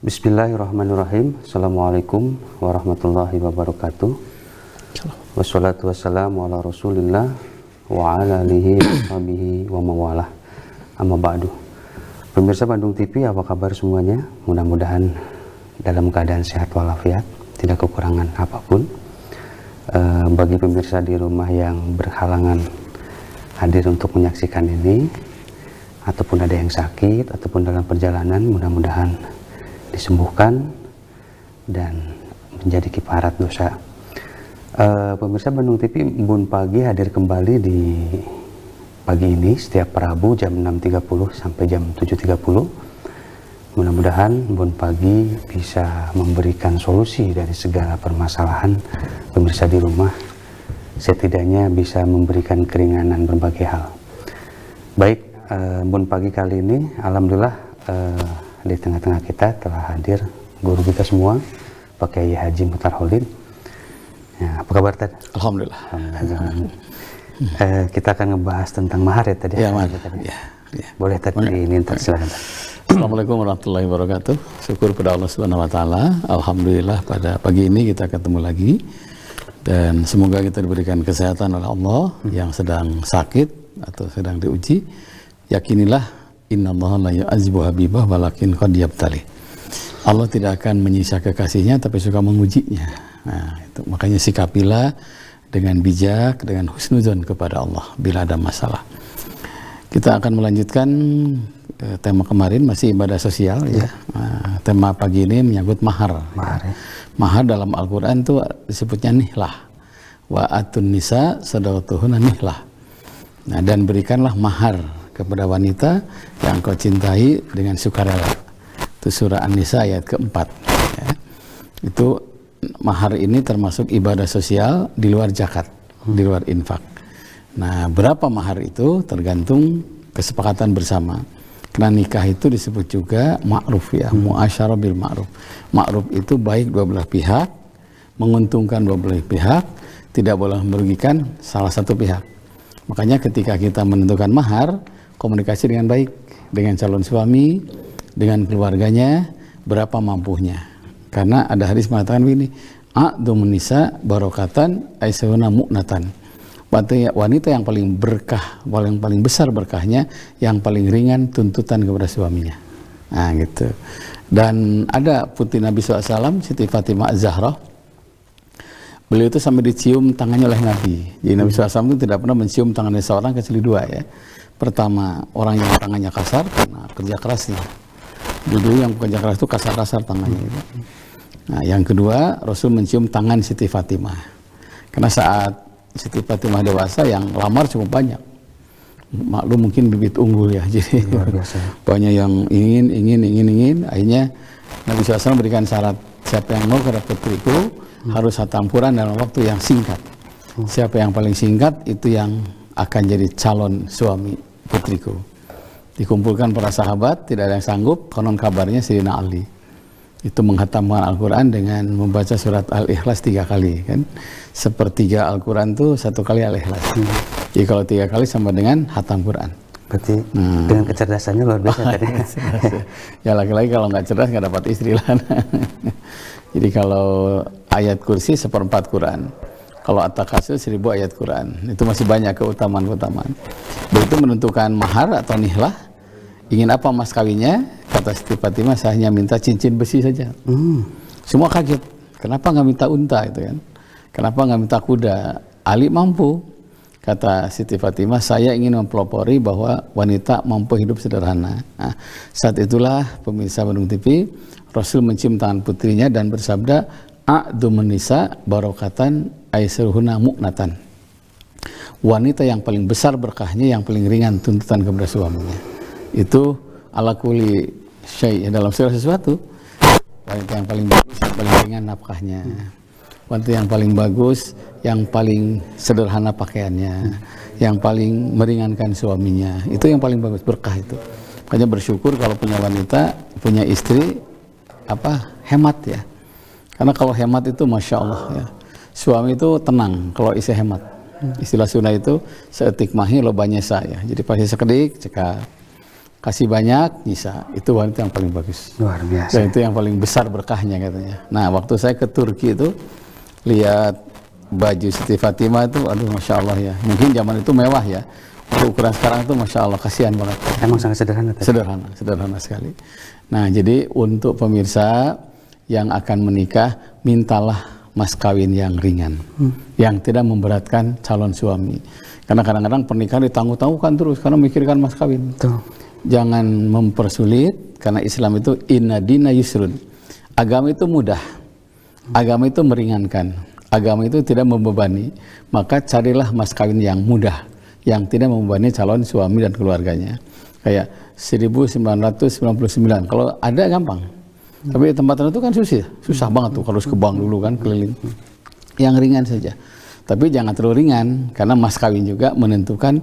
Bismillahirrahmanirrahim. Assalamualaikum warahmatullahi wabarakatuh. Wassalatu wassalamu ala rasulillah wa ala alihi washabihi wa mawalah. Amma ba'du. Pemirsa Bandung TV, apa kabar semuanya? Mudah-mudahan dalam keadaan sehat walafiat, tidak kekurangan apapun. Bagi pemirsa di rumah yang berhalangan hadir untuk menyaksikan ini, ataupun ada yang sakit, ataupun dalam perjalanan, mudah-mudahan disembuhkan dan menjadi kifarat dosa. Pemirsa Bandung TV, Embun Pagi hadir kembali di pagi ini setiap Rabu jam 6.30 sampai jam 7.30. Mudah-mudahan Embun Pagi bisa memberikan solusi dari segala permasalahan pemirsa di rumah, setidaknya bisa memberikan keringanan berbagai hal. Baik, Embun Pagi kali ini alhamdulillah di tengah-tengah kita telah hadir guru kita semua, Pak Kiai Haji Muchtar Khalid. Ya, apa kabar Tad? Alhamdulillah. Kita akan ngebahas tentang mahar ya tadi. Ya, mahar. Ya. Boleh tadi ini silakan. Assalamualaikum warahmatullahi wabarakatuh. Syukur pada Allah Subhanahu wa taala. Alhamdulillah pada pagi ini kita ketemu lagi. Dan semoga kita diberikan kesehatan oleh Allah yang sedang sakit atau sedang diuji. Yakinilah innallaha la yu'adzibu habibah walakin qad yabtali. Allah tidak akan menyiksa kekasihnya tapi suka mengujinya. Nah, itu makanya sikapilah dengan bijak, dengan husnuzon kepada Allah bila ada masalah. Kita akan melanjutkan tema kemarin, masih ibadah sosial ya. Nah, tema pagi ini menyangkut mahar. Mahar dalam Al-Qur'an itu disebutnya nihlah. Wa atun nisa sadaqatuhunna nihlah. Nah, dan berikanlah mahar kepada wanita yang kau cintai dengan sukarela. Itu surah An-Nisa ayat keempat. Ya. Itu mahar ini termasuk ibadah sosial di luar zakat, di luar infak. Nah, berapa mahar itu tergantung kesepakatan bersama. Karena nikah itu disebut juga ma'ruf ya, mu'asyarah bil ma'ruf. Ma'ruf itu baik dua belah pihak, menguntungkan dua belah pihak, tidak boleh merugikan salah satu pihak. Makanya ketika kita menentukan mahar, komunikasi dengan baik dengan calon suami, dengan keluarganya, berapa mampunya. Karena ada hadis mengatakan begini, a'dzumun nisa barokatan aisahuna mu'natan. Wanita yang paling berkah, yang paling besar berkahnya, yang paling ringan tuntutan kepada suaminya. Nah gitu. Dan ada putri Nabi SAW, Siti Fatimah Az-Zahra, beliau itu sampai dicium tangannya oleh Nabi. Jadi Nabi SAW itu tidak pernah mencium tangannya seorang kecuali dua ya. Pertama, orang yang tangannya kasar karena kerja kerasnya. Dulu yang kerja keras itu kasar-kasar tangannya. Nah, yang kedua, Rasul mencium tangan Siti Fatimah. Karena saat Siti Fatimah dewasa, yang lamar cukup banyak. Maklum mungkin bibit unggul ya. Jadi banyak yang ingin. Akhirnya Nabi SAW berikan syarat, siapa yang mau kepada putriku harus hatampuran dalam waktu yang singkat. Siapa yang paling singkat itu yang akan jadi calon suami putriku. Dikumpulkan para sahabat, tidak ada yang sanggup, konon kabarnya Sayyidina Ali itu menghatamkan Al-Quran dengan membaca surat Al-Ikhlas 3 kali kan. Sepertiga Al-Quran itu 1 kali Al-Ikhlas. Jadi kalau 3 kali sama dengan hatam Quran. Berarti dengan kecerdasannya luar biasa tadi. Ya laki-laki kalau nggak cerdas nggak dapat istri lah. Jadi kalau ayat kursi 1/4 Quran. Kalau At-Takatsur 1000 ayat Quran. Itu masih banyak keutamaan-keutamaan. Begitu menentukan mahar atau nihlah, ingin apa mas kawinnya? Kata Siti Fatimah, saya hanya minta cincin besi saja. Semua kaget. Kenapa nggak minta unta itu kan? Kenapa nggak minta kuda? Ali mampu. Kata Siti Fatimah, saya ingin mempelopori bahwa wanita mampu hidup sederhana. Nah, saat itulah pemirsa Bandung TV, Rasul mencium tangan putrinya dan bersabda, a'dzumun nisa barokatan aisruhuna mu'natan. Wanita yang paling besar berkahnya, yang paling ringan tuntutan kepada suaminya. Itu ala kulli syai' dalam segala sesuatu. Wanita yang paling bagus, yang paling ringan nafkahnya. Wanita yang paling bagus, yang paling sederhana pakaiannya, yang paling meringankan suaminya. Itu yang paling bagus, berkah itu. Makanya bersyukur kalau punya wanita, punya istri, hemat ya. Karena kalau hemat itu Masya Allah ya. Suami itu tenang kalau istri hemat. Istilah Sunda itu seetik mahi lobanya saya. Jadi pasti sekedik cekap. kasih banyak bisa, itu wanita yang paling bagus. Luar biasa. Dan itu yang paling besar berkahnya katanya. Nah, waktu saya ke Turki itu lihat baju Siti Fatimah itu, aduh masya Allah ya. Mungkin zaman itu mewah ya. Untuk ukuran sekarang itu masya Allah, kasihan banget. Emang sangat sederhana. Sederhana sekali. Nah, jadi untuk pemirsa yang akan menikah, mintalah mas kawin yang ringan, yang tidak memberatkan calon suami. Karena kadang-kadang pernikahan ditangguh-tangguhkan terus karena memikirkan mas kawin. Tuh. Jangan mempersulit, karena Islam itu inna dina yusrun. Agama itu mudah, agama itu meringankan, agama itu tidak membebani. Maka carilah mas kawin yang mudah, yang tidak membebani calon suami dan keluarganya. Kayak 1999, kalau ada gampang. Tapi di tempat tertentu kan susah banget tuh, harus ke bank dulu kan, keliling. Yang ringan saja. Tapi jangan terlalu ringan, karena mas kawin juga menentukan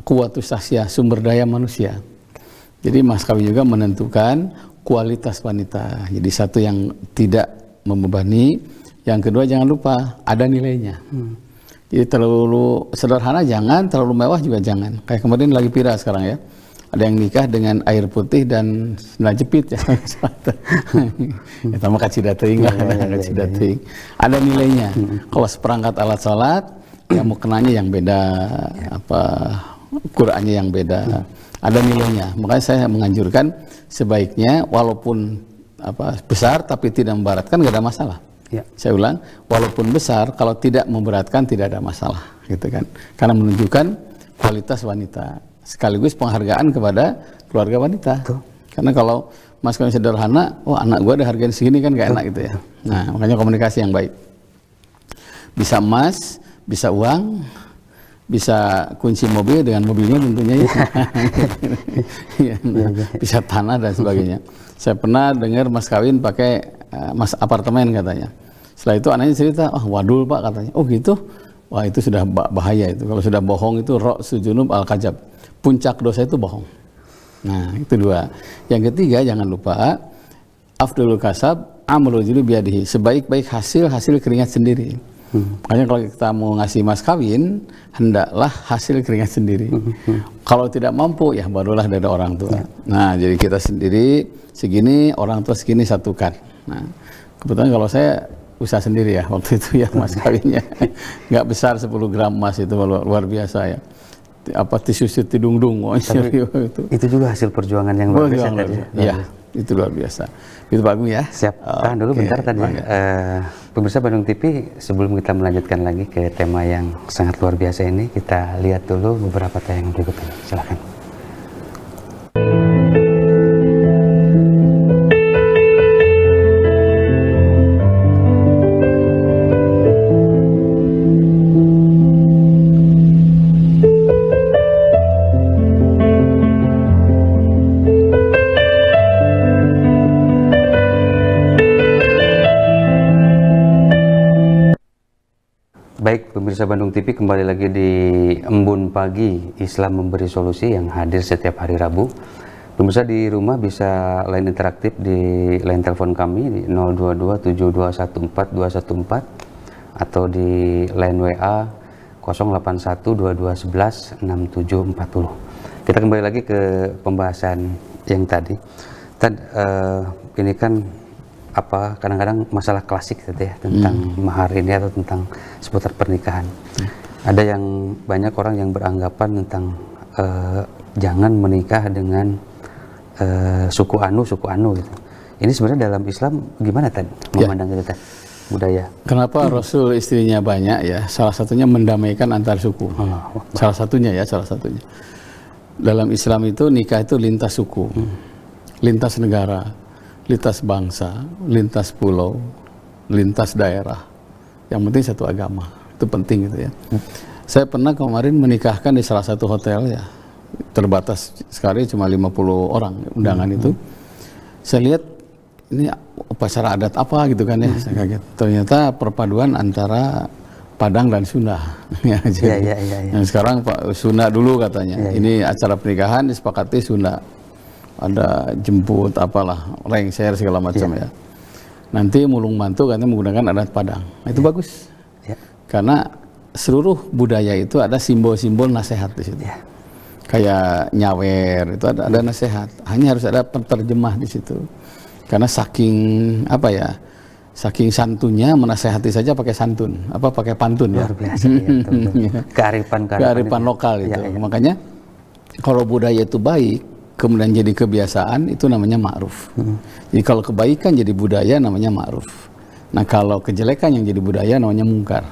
kuwatus tasya, sumber daya manusia. Jadi mas kawin juga menentukan kualitas wanita. Jadi satu yang tidak membebani, yang kedua jangan lupa ada nilainya. Jadi terlalu sederhana jangan, terlalu mewah juga jangan. Kayak kemarin lagi viral sekarang ya. Ada yang nikah dengan air putih dan sendal jepit ya. Ya sama kacidating lah, kacidating. Ada nilainya. Kalau seperangkat alat sholat, yang mukenanya yang beda, apa Qur'annya yang beda. Ada nilainya. Makanya saya menganjurkan sebaiknya walaupun besar tapi tidak memberatkan, nggak ada masalah. Ya. Saya ulang, walaupun besar kalau tidak memberatkan tidak ada masalah, gitu kan? Karena menunjukkan kualitas wanita, sekaligus penghargaan kepada keluarga wanita. Tuh. Karena kalau mas kawin sederhana, oh anak gua ada harganya segini kan nggak enak gitu ya. Nah makanya komunikasi yang baik. Bisa emas, bisa uang, bisa kunci mobil dengan mobilnya tentunya ya. Bisa tanah dan sebagainya. Saya pernah dengar mas kawin pakai mas apartemen katanya. Setelah itu anaknya cerita, wadul pak katanya. Oh gitu, wah itu sudah bahaya itu. Kalau sudah bohong itu ra'su junub al-kadzab. Puncak dosa itu bohong. Nah itu dua. Yang ketiga jangan lupa afdalul kasab amalul juli biadihi. Sebaik-baik hasil keringat sendiri. Makanya kalau kita mau ngasih mas kawin, hendaklah hasil keringat sendiri. Kalau tidak mampu, ya barulah dari orang tua. Nah, jadi kita sendiri segini, orang tua segini satukan. Nah, kebetulan kalau saya usaha sendiri ya waktu itu ya mas kawinnya, nggak besar 10 gram emas itu luar biasa ya. Apa tisu tidung-dung, itu juga hasil perjuangan yang luar biasa. Iya, itu luar biasa. Itu Pak Agung ya. Siap. Tahan dulu bentar tadi. Pemirsa Bandung TV, sebelum kita melanjutkan lagi ke tema yang sangat luar biasa ini, kita lihat dulu beberapa tayangan berikut ini. Silakan. Baik, pemirsa Bandung TV, kembali lagi di Embun Pagi Islam Memberi Solusi yang hadir setiap hari Rabu. Pemirsa di rumah bisa line interaktif di line telepon kami di 022-7214-214 atau di line WA 081-2211-6740. Kita kembali lagi ke pembahasan yang tadi. Ini kan kadang-kadang masalah klasik gitu ya, tentang mahar ini atau tentang seputar pernikahan. Ada yang banyak orang yang beranggapan tentang jangan menikah dengan suku anu gitu. Ini sebenarnya dalam Islam gimana tadi memandang itu budaya? Kenapa Rasul istrinya banyak ya? Salah satunya mendamaikan antar suku. Salah satunya. Dalam Islam itu nikah itu lintas suku, lintas negara, lintas bangsa, lintas pulau, lintas daerah. Yang penting satu agama. Itu penting gitu ya. Saya pernah kemarin menikahkan di salah satu hotel ya. Terbatas sekali, cuma 50 orang undangan itu. Saya lihat ini upacara adat apa gitu kan ya. Saya kaget. Ternyata perpaduan antara Padang dan Sunda. Ya, jadi, yang sekarang Pak Sunda dulu katanya. Ini acara pernikahan disepakati Sunda. Ada jemput apalah, lengser segala macam ya. Nanti mulung mantu katanya menggunakan adat Padang. Itu bagus. Karena seluruh budaya itu ada simbol-simbol nasihat di situ. kayak nyawer itu ada nasihat. Hanya harus ada penerjemah di situ. Karena saking apa ya? Saking santunnya menasehati saja pakai santun, pakai pantun ya. Luar biasa ya, kearifan lokal itu. Ya. Makanya kalau budaya itu baik, kemudian jadi kebiasaan, itu namanya ma'ruf. Jadi kalau kebaikan jadi budaya namanya ma'ruf. Nah kalau kejelekan yang jadi budaya namanya mungkar.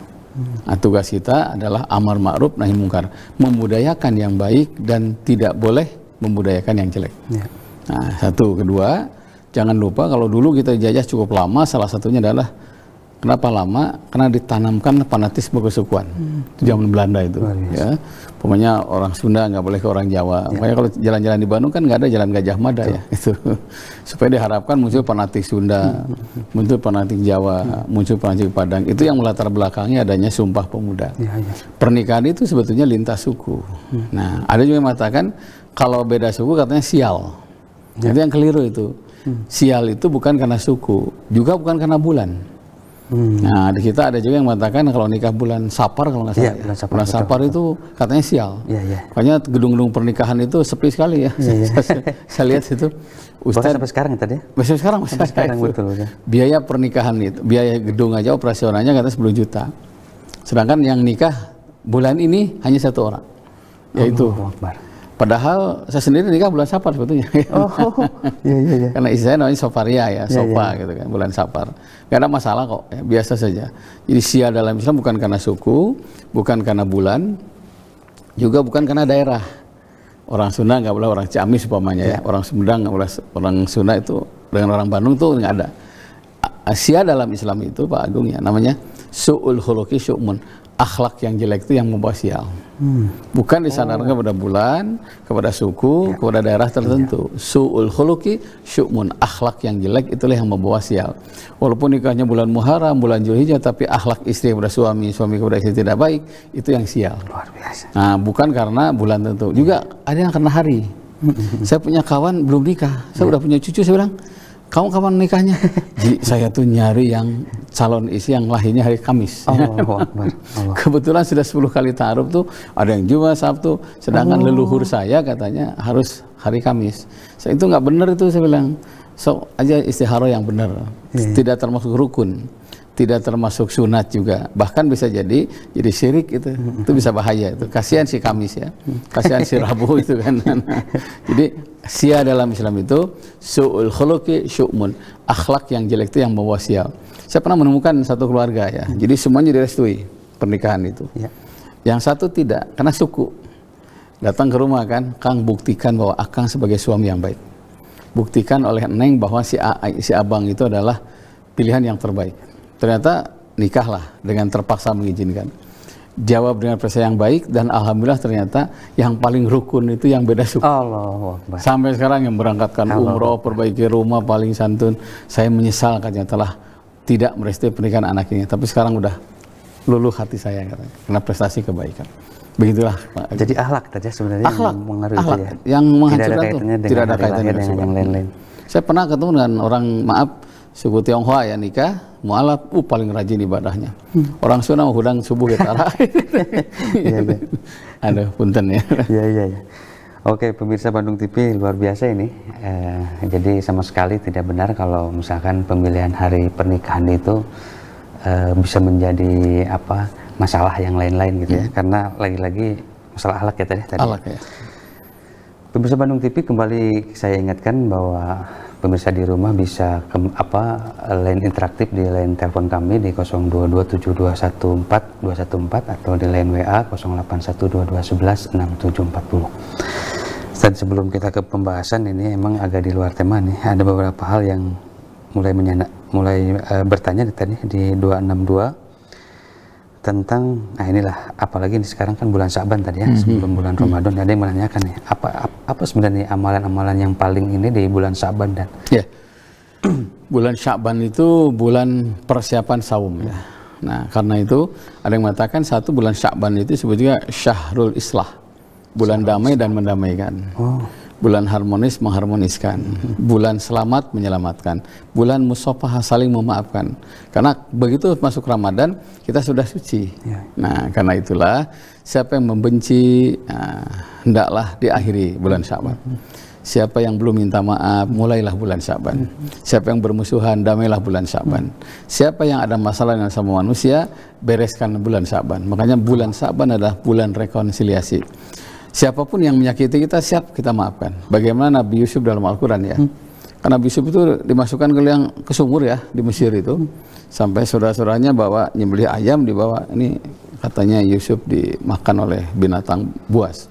Nah, tugas kita adalah amar ma'ruf nahi mungkar, membudayakan yang baik dan tidak boleh membudayakan yang jelek. Ya. Nah satu, kedua, jangan lupa kalau dulu kita dijajah cukup lama, salah satunya adalah kenapa lama? Karena ditanamkan fanatisme kesukuan. Itu zaman Belanda itu. Ya. Pokoknya orang Sunda nggak boleh ke orang Jawa. Ya. Makanya kalau jalan-jalan di Bandung kan nggak ada jalan Gajah Mada ya. Itu supaya diharapkan muncul fanatik Sunda, muncul fanatik Jawa, muncul fanatik Padang. Itu yang melatar belakangnya adanya Sumpah Pemuda. Ya. Pernikahan itu sebetulnya lintas suku. Nah, ada juga yang mengatakan kalau beda suku katanya sial. Itu yang keliru itu. Sial itu bukan karena suku, juga bukan karena bulan. Nah, di kita ada juga yang mengatakan kalau nikah bulan Sapar kalau nggak salah. Ya, bulan Sapar itu katanya sial. Makanya gedung-gedung pernikahan itu sepi sekali ya. Saya lihat situ. Ustaz sampai sekarang tadi. Sampai sekarang masih betul. Biaya pernikahan itu, biaya gedung aja operasionalnya katanya 10 juta. Sedangkan yang nikah bulan ini hanya 1 orang. Yaitu padahal saya sendiri nikah bulan Sapar sebetulnya. Iya. Karena istri saya namanya Sofaria ya, Sofa gitu kan, bulan Sapar. Gak ada masalah kok, ya, biasa saja. Jadi Sia dalam Islam bukan karena suku, bukan karena bulan, juga bukan karena daerah. Orang Sunda nggak boleh orang Ciamis umpamanya ya, orang Sumedang nggak boleh orang Sunda itu dengan orang Bandung tuh nggak ada. Sia dalam Islam itu Pak Agung ya, namanya su'ul khuluqi syu'mun. Akhlak yang jelek itu yang membawa sial. Bukan disandarkan kepada bulan, kepada suku, kepada daerah tertentu. Su'ul khuluqi syu'mun. Akhlak yang jelek itulah yang membawa sial. Walaupun nikahnya bulan Muharram, bulan Zulhijjah, tapi akhlak istri kepada suami, suami kepada istri tidak baik, itu yang sial. Luar biasa. Nah, bukan karena bulan tentu. Juga ada yang karena hari. Saya punya kawan belum nikah, saya udah punya cucu, saya bilang, kamu kapan nikahnya? Jadi saya tuh nyari yang calon istri yang lahirnya hari Kamis. Kebetulan sudah 10 kali ta'aruf tuh, ada yang Jumat, Sabtu, sedangkan leluhur saya katanya harus hari Kamis. Saya itu nggak benar itu, saya bilang. So aja istihara yang benar. Tidak termasuk rukun, tidak termasuk sunat juga. Bahkan bisa jadi syirik itu. Itu bisa bahaya itu. Kasihan si Kamis ya. Kasihan si Rabu itu kan. Jadi sia dalam Islam itu su'ul khuluqi syu'mun. Akhlak yang jelek itu yang membawa sial. Saya pernah menemukan satu keluarga ya. Jadi semuanya direstui pernikahan itu. Yang satu tidak, karena suku. Datang ke rumah kan, Kang buktikan bahwa Akang sebagai suami yang baik. Buktikan oleh Neng bahwa si abang itu adalah pilihan yang terbaik. Ternyata nikahlah dengan terpaksa mengizinkan. Jawab dengan perasaan yang baik dan alhamdulillah ternyata yang paling rukun itu yang beda suku. Sampai sekarang yang berangkatkan umroh, perbaiki rumah, paling santun. Saya menyesal katanya telah tidak merestui pernikahan anak ini. Tapi sekarang udah luluh hati saya katanya, karena prestasi kebaikan. Begitulah Pak. Jadi akhlak saja sebenarnya yang mengaruhi itu ya. Yang menghancurkan tidak ada kaitannya dengan yang lain-lain. Saya pernah ketemu dengan orang suku Tionghoa ya nikah, mualaf, paling rajin ibadahnya. Orang Sunda hudang subuh getara. Aduh, punten ya. Iya. Oke, pemirsa Bandung TV, luar biasa ini. Jadi sama sekali tidak benar kalau misalkan pemilihan hari pernikahan itu bisa menjadi masalah yang lain-lain gitu ya. Karena lagi-lagi masalah akhlak ya tadi. Akhlak ya. Pemirsa Bandung TV, kembali saya ingatkan bahwa pemirsa di rumah bisa line interaktif di line telepon kami di 0227214214 atau di line WA 081221116740. Dan sebelum kita ke pembahasan ini emang agak di luar tema nih, ada beberapa hal yang mulai bertanya tadi di 262 tentang, nah inilah, apalagi sekarang kan bulan Sya'ban tadi ya, sebelum bulan Ramadan, ada yang menanyakan nih, apa sebenarnya amalan-amalan yang paling ini di bulan Sya'ban dan? Ya, bulan Sya'ban itu bulan persiapan saum ya. Nah, karena itu ada yang mengatakan satu bulan Sya'ban itu sebetulnya syahrul islah, bulan damai dan mendamaikan. bulan harmonis mengharmoniskan, bulan selamat menyelamatkan, bulan musafahah saling memaafkan. Karena begitu masuk Ramadan kita sudah suci. Nah, karena itulah siapa yang membenci hendaklah diakhiri bulan Sya'ban. Siapa yang belum minta maaf, mulailah bulan Sya'ban. Siapa yang bermusuhan, damailah bulan Sya'ban. Siapa yang ada masalah dengan sama manusia, bereskan bulan Sya'ban. Makanya bulan Sya'ban adalah bulan rekonsiliasi. Siapapun yang menyakiti kita, siap kita maafkan. Bagaimana Nabi Yusuf dalam Al-Quran ya. Karena Nabi Yusuf itu dimasukkan ke sumur ya, di Mesir itu. Sampai saudara-saudaranya bawa nyembelih ayam, dibawa, ini katanya Yusuf dimakan oleh binatang buas.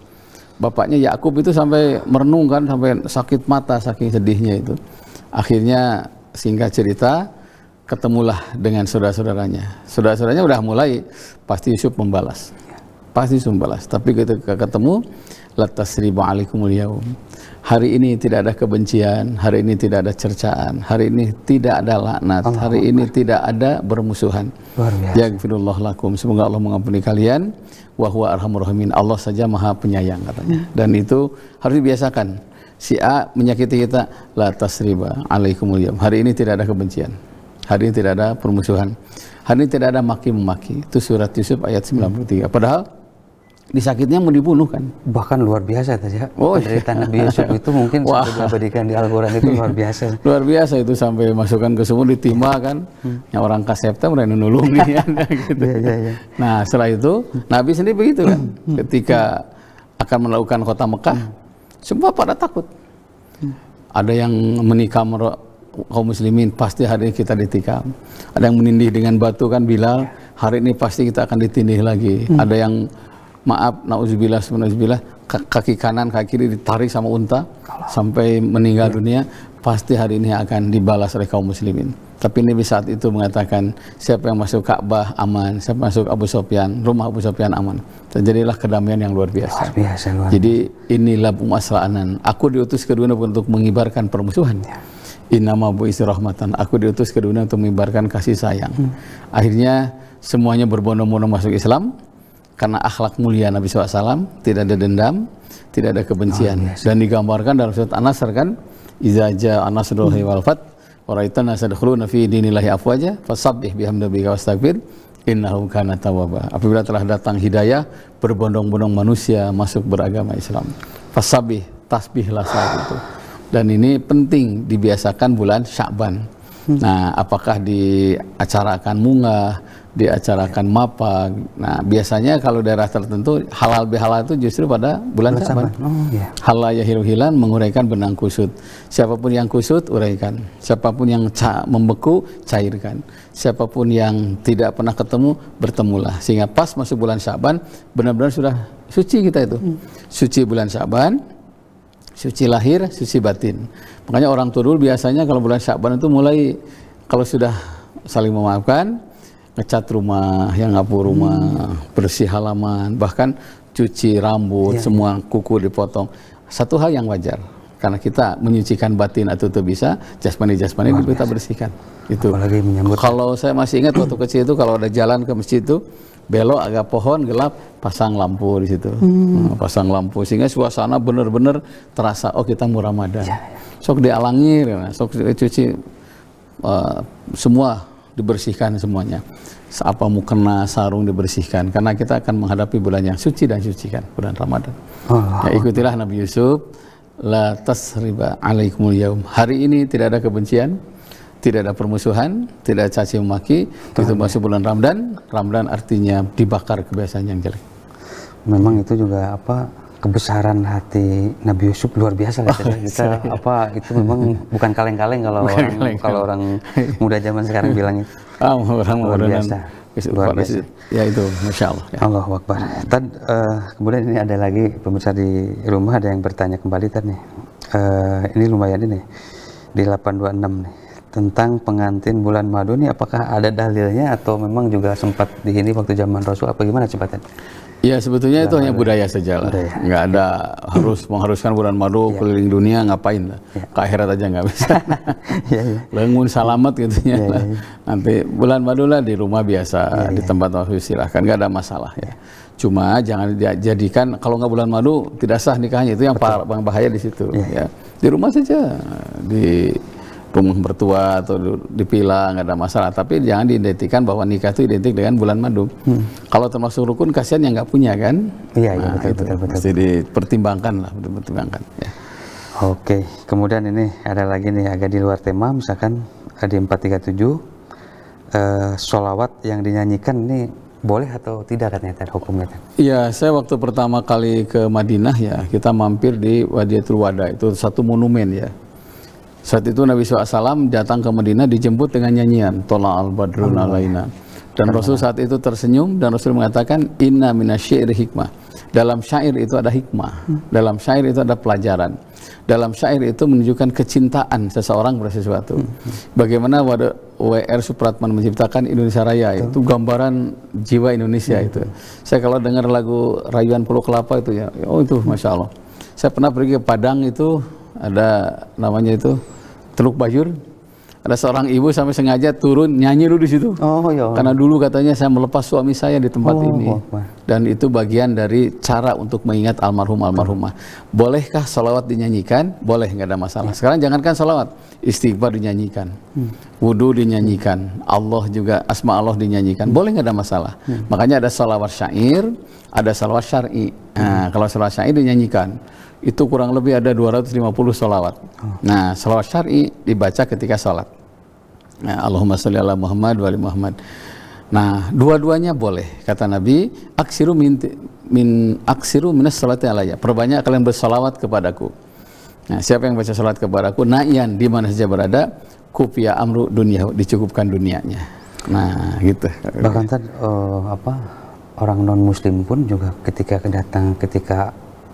Bapaknya Yakub itu sampai merenung kan, sampai sakit mata saking sedihnya itu. Akhirnya singkat cerita ketemulah dengan saudara-saudaranya. Saudara-saudaranya udah mulai pasti Yusuf membalas. Pasti Yusuf membalas. Tapi ketika ketemu la tasriba alaikumul yaum. Hari ini tidak ada kebencian, hari ini tidak ada cercaan, hari ini tidak ada laknat, hari ini tidak ada bermusuhan. Yaghfirullah lakum. Semoga Allah mengampuni kalian. Wa huwa arhamur rahimin. Allah saja Maha Penyayang katanya. Dan itu harus dibiasakan. Si A menyakiti kita, la tasriba alaikumul yaum. Hari ini tidak ada kebencian. Hari ini tidak ada permusuhan. Hari ini tidak ada maki-memaki. Itu surat Yusuf ayat 93. Padahal disakitnya mau dibunuh kan. Bahkan luar biasa tadi ya. Penderitaan Nabi Yusuf itu mungkin sampai diabadikan di Al-Quran itu luar biasa. Luar biasa itu, sampai masukkan ke sumur ditimpa kan. Yang orang kasepta mereka nulung dia gitu. Nah, setelah itu Nabi sendiri begitu kan. Ketika akan melakukan kota Mekah, semua pada takut. Ada yang menikam kaum muslimin, pasti hari ini kita ditikam. Ada yang menindih dengan batu kan, Bilal, hari ini pasti kita akan ditindih lagi. Ada yang maaf, nauzubillah, kaki kanan, kaki kiri ditarik sama unta sampai meninggal dunia, pasti hari ini akan dibalas oleh kaum muslimin. Tapi Nabi saat itu mengatakan, siapa yang masuk Ka'bah aman, siapa masuk Abu Sufyan, rumah Abu Sufyan aman. Terjadilah kedamaian yang luar biasa. Jadi inilah bumasra'anan. Aku diutus ke dunia untuk mengibarkan permusuhan. Innama bu'itsu rahmatan. Aku diutus ke dunia untuk mengibarkan kasih sayang. Akhirnya semuanya berbondong-bondong masuk Islam. Karena akhlak mulia Nabi SAW, tidak ada dendam, tidak ada kebencian. Dan digambarkan dalam surat An-Nasr kan, Iza ja'a nasrullahi wal fath, wa ra'aitan nasa yadkhuluna fi dinillahi afwaja, fasabbih bihamdi rabbika wastaghfir, innahu kana tawwaba. Apabila telah datang hidayah, berbondong-bondong manusia masuk beragama Islam. Fasabbih, tasbihlah saat itu. Dan ini penting dibiasakan bulan Sya'ban. Nah, apakah diacarakan mungah, diacarakan mapa. Nah, biasanya kalau daerah tertentu halal bihalal itu justru pada bulan Sya'ban. Halal yahilu hilan, menguraikan benang kusut. Siapapun yang kusut, uraikan. Siapapun yang membeku, cairkan. Siapapun yang tidak pernah ketemu, bertemulah. Sehingga pas masuk bulan Sya'ban, benar-benar sudah suci kita itu. Suci bulan Sya'ban, suci lahir, suci batin. Makanya orang tua dulu biasanya kalau bulan Sya'ban itu mulai, kalau sudah saling memaafkan, ngecat rumah, yang ngapur rumah, bersih halaman, bahkan cuci rambut, semua kuku dipotong. Satu hal yang wajar, karena kita menyucikan batin atau itu bisa, jasmani kita bersihkan. Itu. Kalau saya masih ingat waktu kecil itu, kalau ada jalan ke masjid itu, belok agak pohon gelap, pasang lampu di situ. Pasang lampu sehingga suasana benar-benar terasa, oh kita mau Ramadan. Sok dialangi, sok cuci, semua dibersihkan semuanya. Apa mukena, sarung dibersihkan, karena kita akan menghadapi bulan yang suci dan sucikan, bulan Ramadan. Ya, ikutilah Nabi Yusuf, la tasriba alaikumul yaum. Hari ini tidak ada kebencian, tidak ada permusuhan, tidak ada caci memaki. Itu masuk bulan Ramadan. Ramadan artinya dibakar kebiasaan yang jelek. Memang itu juga kebesaran hati Nabi Yusuf luar biasa lah. Kita itu memang bukan kaleng-kaleng kalau orang muda zaman sekarang bilangnya. Luar biasa. Luar biasa. Ya itu, Masya Allah. Ya. Allahu Akbar. Kemudian ini ada lagi pemirsa di rumah, ada yang bertanya kembali nih. Ini lumayan ini di 826 nih, tentang pengantin bulan madu nih, apakah ada dalilnya atau memang juga sempat di ini waktu zaman Rasul, apa gimana cepatan? Ya sebetulnya itu hanya budaya saja lah, nggak ada mengharuskan bulan madu keliling dunia, ngapain lah, ke akhirat aja nggak bisa. Lengun salamat gitu ya. Nanti bulan madu lah di rumah biasa, di tempat waktu silahkan, nggak ada masalah ya. Cuma jangan dijadikan kalau nggak bulan madu tidak sah nikahnya, itu yang bahaya di situ. Ya. Di rumah saja, di rumah mertua atau di villa nggak ada masalah. Tapi jangan diidentikan bahwa nikah itu identik dengan bulan madu. Kalau termasuk rukun, kasihan yang nggak punya kan. Iya, nah, betul. Mesti dipertimbangkan lah, dipertimbangkan. Ya. Oke, kemudian ini ada lagi nih agak di luar tema, misalkan di 437 sholawat yang dinyanyikan ini boleh atau tidak katanya hukumnya? Iya, saya waktu pertama kali ke Madinah ya, kita mampir di Wadiyatul Wada, itu satu monumen ya. Saat itu Nabi SAW datang ke Madinah dijemput dengan nyanyian Tola al-Badrun alaina. Dan Rasul saat itu tersenyum dan Rasul mengatakan inna minasyairi hikmah. Dalam syair itu ada hikmah, dalam syair itu ada pelajaran, dalam syair itu menunjukkan kecintaan seseorang pada sesuatu. Bagaimana W.R. Supratman menciptakan Indonesia Raya, itu gambaran jiwa Indonesia itu. Saya kalau dengar lagu Rayuan Pulau Kelapa itu ya, oh itu Masya Allah. Saya pernah pergi ke Padang, itu ada namanya itu Teluk Bayur. Ada seorang ibu sampai sengaja turun nyanyi dulu di situ. Oh, iya. Karena dulu katanya saya melepas suami saya di tempat ini. Dan itu bagian dari cara untuk mengingat almarhumah. Bolehkah salawat dinyanyikan? Boleh, nggak ada masalah. Sekarang jangankan salawat, istighfar dinyanyikan, wudu dinyanyikan, Allah juga asma Allah dinyanyikan. Boleh, nggak ada masalah. Makanya ada salawat syair, ada salawat syar'i. Nah, kalau salawat syair dinyanyikan, itu kurang lebih ada 250 sholawat. Nah, sholawat syar'i dibaca ketika sholat. Nah, Allahumma sholli ala Muhammad wa ali Muhammad. Nah, dua-duanya boleh. Kata Nabi, aksiru minas sholati alayya. Perbanyak kalian bersolawat kepadaku. Nah, siapa yang baca sholat kepadaku, na'ian, di mana saja berada, kufiya amru dunia, dicukupkan dunianya. Nah, gitu. Bahkan orang non muslim pun juga ketika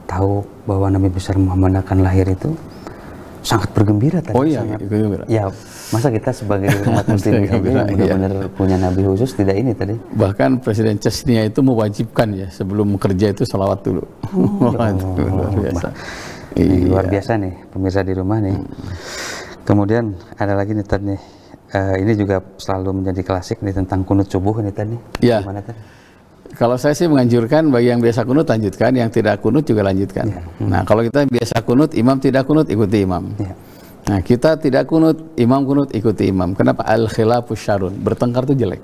tahu bahwa Nabi besar Muhammad akan lahir itu sangat bergembira tadi. Oh iya, bergembira. Ya, masa kita sebagai umat muslim yang benar-benar punya Nabi khusus tidak ini tadi. Bahkan Presiden Chechnya itu mewajibkan ya sebelum kerja itu salawat dulu. Luar biasa. Luar biasa nih pemirsa di rumah nih. Kemudian ada lagi nih tadi nih. Ini juga selalu menjadi klasik nih tentang kunut subuh nih tadi. Iya. Gimana tadi? Kalau saya sih menganjurkan bagi yang biasa kunut lanjutkan, yang tidak kunut juga lanjutkan. Nah, kalau kita biasa kunut, imam tidak kunut, ikuti imam. Nah, kita tidak kunut, imam kunut, ikuti imam. Kenapa? Al-khilafu syarun, bertengkar itu jelek.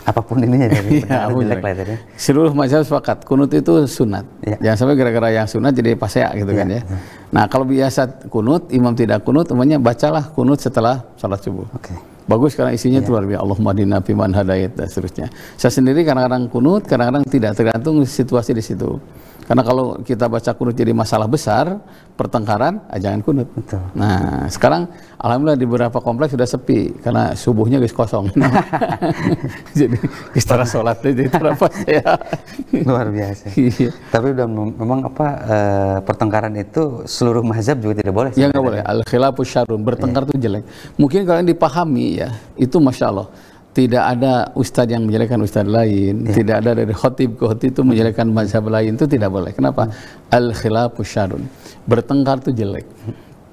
Apapun ininya dari jelek lah tadi. Seluruh mazhab sepakat, kunut itu sunat. Jangan sampai gara-gara yang sunat jadi pasea gitu kan ya. Nah, kalau biasa kunut, imam tidak kunut, umumnya bacalah kunut setelah salat subuh. Bagus karena isinya itu luar biasa. Allahumma hadina fiman hadait dan seterusnya. Saya sendiri kadang-kadang kunut, kadang-kadang tidak, tergantung situasi di situ. Karena kalau kita baca kunut jadi masalah besar, pertengkaran, jangan kunut. Betul. Nah, sekarang alhamdulillah di beberapa kompleks sudah sepi karena subuhnya guys kosong. Jadi istirahat sholatnya jadi terlepas ya. Luar biasa. Tapi udah memang pertengkaran itu seluruh mazhab juga tidak boleh. Ya nggak boleh. Al-khilafu syarrun, bertengkar itu jelek. Mungkin kalian dipahami ya, itu masya Allah. Tidak ada ustadz yang menjelekkan ustadz lain, tidak ada dari khotib ke khotib itu menjelekkan mazhab lain, itu tidak boleh. Kenapa? Al-khilafu syarrun, bertengkar itu jelek,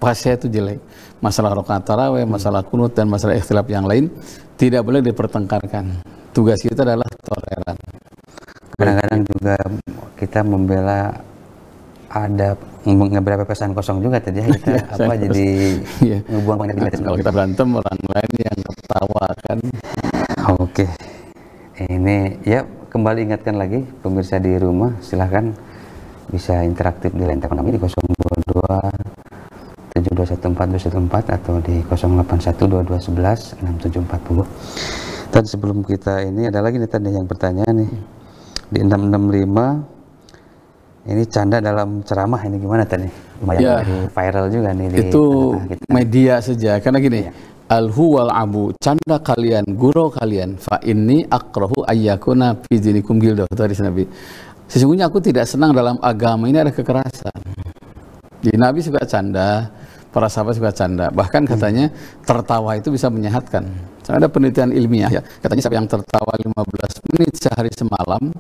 pasya itu jelek. Masalah rakaat tarawih, masalah kunut dan masalah ikhtilaf yang lain tidak boleh dipertengkarkan. Tugas kita adalah toleran. Kadang-kadang juga kita membela ada beberapa pesan kosong juga tadi kita jadi ngebuang banyak. Kalau kita berantem orang lain yang ketawa kan. Oke, ini ya kembali ingatkan lagi pemirsa di rumah, silahkan bisa interaktif di line telepon kami di 022 7214214 atau di 0812216740. Dan sebelum kita ini ada lagi nih tadi yang pertanyaan nih di 665 ini canda dalam ceramah ini gimana tadi? Lumayan viral juga nih di itu media saja karena gini. Alhu wal abu, canda kalian, gurau kalian, fa inni akrahu ayyakuna fi dinikum gildo. Itu hadis Nabi. Sesungguhnya aku tidak senang dalam agama ini ada kekerasan. Di Nabi suka canda, para sahabat suka canda. Bahkan katanya tertawa itu bisa menyehatkan. Ada penelitian ilmiah ya. Katanya siapa yang tertawa 15 menit sehari semalam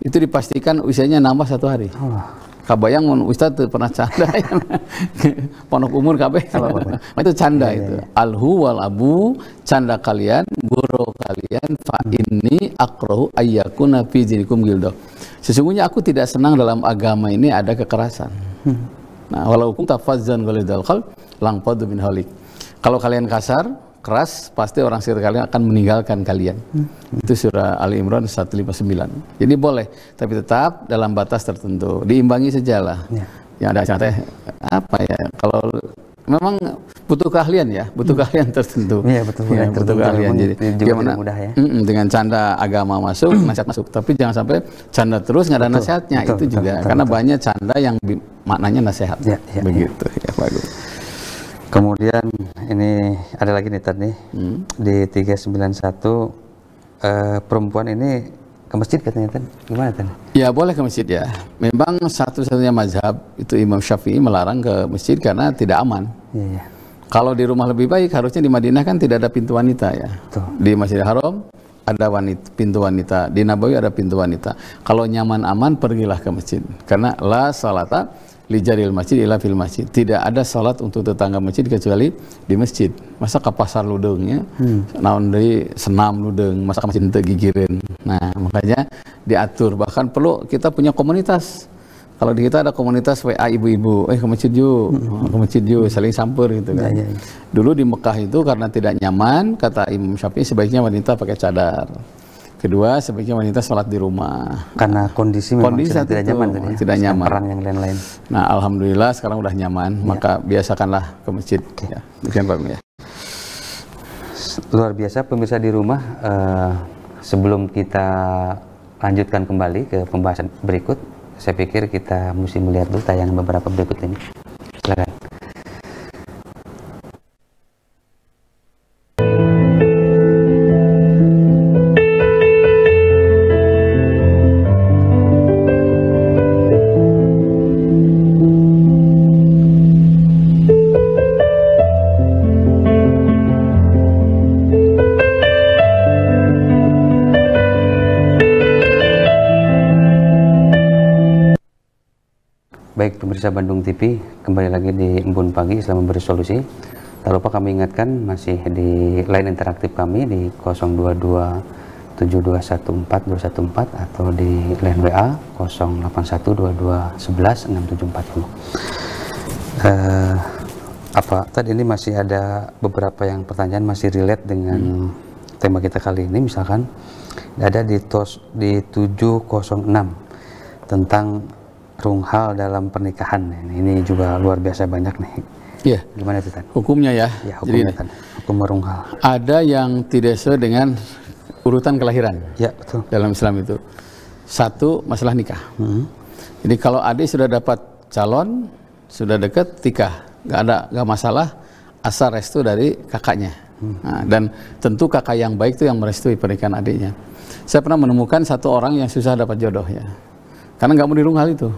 itu dipastikan usianya nambah 1 hari. Kabayang Ustadz pernah canda ya. Pondok umur kabeh itu canda itu. Alhu wal abu, canda kalian, guru kalian. kalian, fa inni akrahu ayyakuna fi dinikum gildo. Sesungguhnya aku tidak senang dalam agama ini ada kekerasan. Nah, walau kunta fazzan ghalidhal qalb lang faddu min hawlik. Kalau kalian kasar, keras, pasti orang sekitar kalian akan meninggalkan kalian. Itu surah Ali Imran 159. Jadi boleh, tapi tetap dalam batas tertentu. Diimbangi sajalah. Yang ada contohnya apa ya? Kalau memang butuh keahlian ya, butuh keahlian tertentu. Iya, betul. Ya, butuh keahlian. Jadi gimana mudah ya. Dengan canda agama masuk, nasihat masuk. Tapi jangan sampai canda terus nggak ada nasihatnya. Itu juga karena banyak canda yang maknanya nasihat. Begitu ya, bagus. Kemudian ini ada lagi nih Tad nih, di 391 perempuan ini ke masjid katanya Tad, gimana Tad? Ya boleh ke masjid ya. Memang satu-satunya mazhab itu Imam Syafi'i melarang ke masjid karena tidak aman. Iya. Kalau di rumah lebih baik, harusnya di Madinah kan tidak ada pintu wanita ya. Betul. Di Masjidil Haram ada pintu wanita, di Nabawi ada pintu wanita. Kalau nyaman aman pergilah ke masjid. Karena la salata li jaril masjid ila fil masjid. Tidak ada salat untuk tetangga masjid kecuali di masjid. Masa ke pasar ludengnya, naon deui senam ludeng, masa ke masjid teu gigireun. Nah, makanya diatur. Bahkan perlu kita punya komunitas. Kalau di kita ada komunitas WA ibu-ibu, ke masjid yuk, ke masjid yuk, saling samper gitu kan. Dulu di Mekah itu karena tidak nyaman, kata Imam Syafi'i sebaiknya wanita pakai cadar. Kedua, sebaiknya wanita sholat di rumah. Karena kondisi memang tidak nyaman tadi ya? Tidak nyaman. Perang yang lain-lain. Nah, alhamdulillah sekarang udah nyaman, maka biasakanlah ke masjid. Ya, demikian Pak ya. Luar biasa pemirsa di rumah. Sebelum kita lanjutkan kembali ke pembahasan berikut, saya pikir kita mesti melihat dulu tayangan beberapa berikut ini. Silakan. Baik pemirsa Bandung TV, kembali lagi di Embun Pagi Islam Memberi Solusi. Tak lupa kami ingatkan masih di line interaktif kami di 02272214214 atau di line WA 08122116740. Tadi ini masih ada beberapa yang pertanyaan masih relate dengan tema kita kali ini. Misalkan ada di 706 tentang runghal dalam pernikahan. Ini juga luar biasa banyak nih. Iya. Gimana itu Tan? Hukumnya ya. Ya, hukumnya Tan. Hukum runghal. Ada yang tidak sesuai dengan urutan kelahiran. Ya, betul. Dalam Islam itu. Satu, masalah nikah. Jadi kalau adik sudah dapat calon, sudah dekat, nikah. Nggak masalah, asal restu dari kakaknya. Nah, dan tentu kakak yang baik itu yang merestui pernikahan adiknya. Saya pernah menemukan satu orang yang susah dapat jodoh ya. Karena nggak mau dirunghal itu.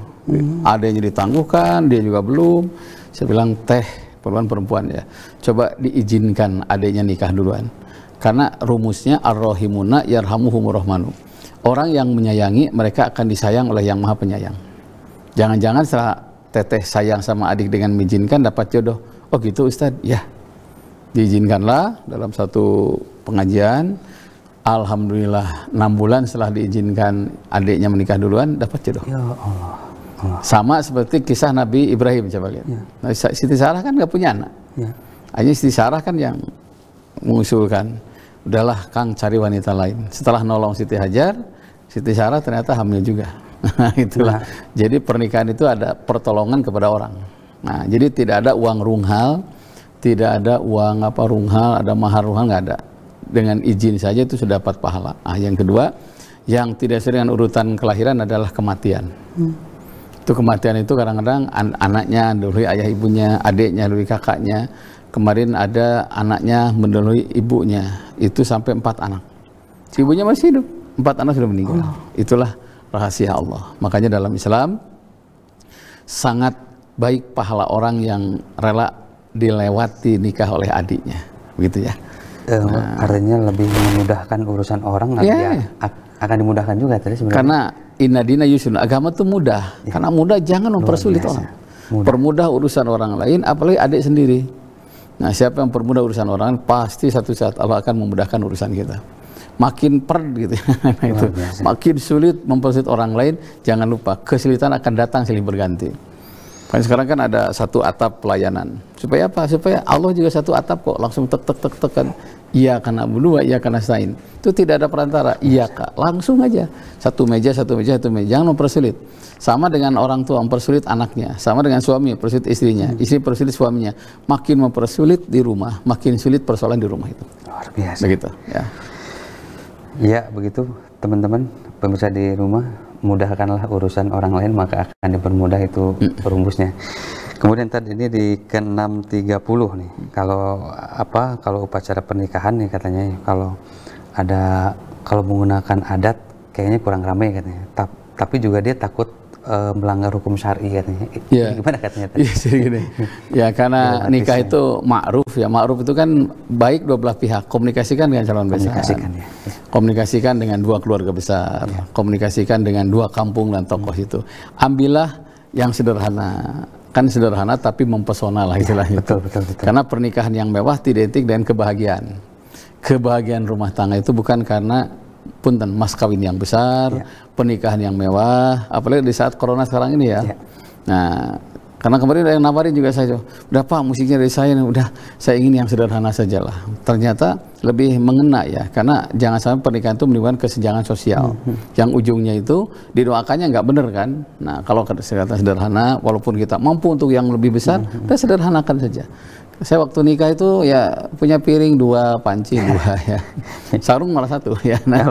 Adanya ditangguhkan, dia juga belum. Saya bilang, teh, perempuan ya, coba diizinkan adiknya nikah duluan. Karena rumusnya ar-rahimuna yarhamuhumur rahmanu. Orang yang menyayangi, mereka akan disayang oleh yang maha penyayang. Jangan-jangan setelah teteh sayang sama adik dengan mengizinkan dapat jodoh. Oh gitu Ustadz? Ya. Diizinkanlah dalam satu pengajian. Alhamdulillah 6 bulan setelah diizinkan adiknya menikah duluan dapat jodoh. Ya Allah. Sama seperti kisah Nabi Ibrahim, coba lihat. Ya. Nah, Siti Sarah kan nggak punya anak. Ya. Hanya Siti Sarah kan yang mengusulkan, udahlah Kang cari wanita lain. Setelah nolong Siti Hajar, Siti Sarah ternyata hamil juga. Itulah. Ya. Jadi pernikahan itu ada pertolongan kepada orang. Nah, jadi tidak ada uang runghal, tidak ada uang runghal, ada mahar runghal, nggak ada. Dengan izin saja itu sudah dapat pahala. Nah, yang kedua, yang tidak sesuai dengan urutan kelahiran adalah kematian. Itu kematian itu kadang-kadang anaknya dahului ayah ibunya, adiknya dahului kakaknya. Kemarin ada anaknya mendahului ibunya, itu sampai 4 anak. Ibunya masih hidup, 4 anak sudah meninggal. Itulah rahasia Allah. Makanya dalam Islam sangat baik pahala orang yang rela dilewati nikah oleh adiknya, begitu ya. Artinya lebih memudahkan urusan orang, akan dimudahkan juga tadi sebenarnya. Karena inna dina yusrun, agama itu mudah. Karena mudah, jangan mempersulit orang. Permudah urusan orang lain, apalagi adik sendiri. Nah, siapa yang permudah urusan orang, pasti satu saat Allah akan memudahkan urusan kita. Makin gitu. Itu makin sulit mempersulit orang lain, jangan lupa kesulitan akan datang silih berganti. Kan sekarang kan ada satu atap pelayanan. Supaya apa? Supaya Allah juga satu atap kok, langsung tek kan. Iya karena berdua, iya karena nasta'in. Itu tidak ada perantara. Iya kak, langsung aja. Satu meja. Jangan mempersulit. Sama dengan orang tua mempersulit anaknya, sama dengan suami mempersulit istrinya, istri mempersulit suaminya. Makin mempersulit di rumah, makin sulit persoalan di rumah itu. Luar biasa. Begitu. Ya. Ya begitu teman-teman pemirsa di rumah, mudahkanlah urusan orang lain maka akan dipermudah itu perumusnya. Kemudian tadi ini di ke-630 nih, kalau upacara pernikahan nih katanya kalau menggunakan adat kayaknya kurang ramai katanya. Tapi juga dia takut melanggar hukum syar'i katanya. Ya. Gimana katanya tadi? Iya, jadi gini. Ya karena nikah itu ma'ruf ya. Ma'ruf itu kan baik dua belah pihak. Komunikasikan dengan calon besan. Komunikasikan dengan dua keluarga besar. Ya. Komunikasikan dengan dua kampung dan tokoh itu. Ambillah yang sederhana. Kan sederhana tapi mempesona lah istilahnya. Betul. Karena pernikahan yang mewah tidak identik dengan kebahagiaan. Kebahagiaan rumah tangga itu bukan karena punten mas kawin yang besar, pernikahan yang mewah, apalagi di saat corona sekarang ini ya. Nah, karena kemarin ada yang nawarin juga saya, udah Pak musiknya dari saya, udah saya ingin yang sederhana sajalah. Ternyata lebih mengena ya, karena jangan sampai pernikahan itu menimbulkan kesenjangan sosial, yang ujungnya itu didoakannya nggak bener kan. Nah, kalau kata sederhana, walaupun kita mampu untuk yang lebih besar, kita sederhanakan saja. Saya waktu nikah itu ya punya piring 2, panci 2 ya, sarung malah 1 ya. Nah,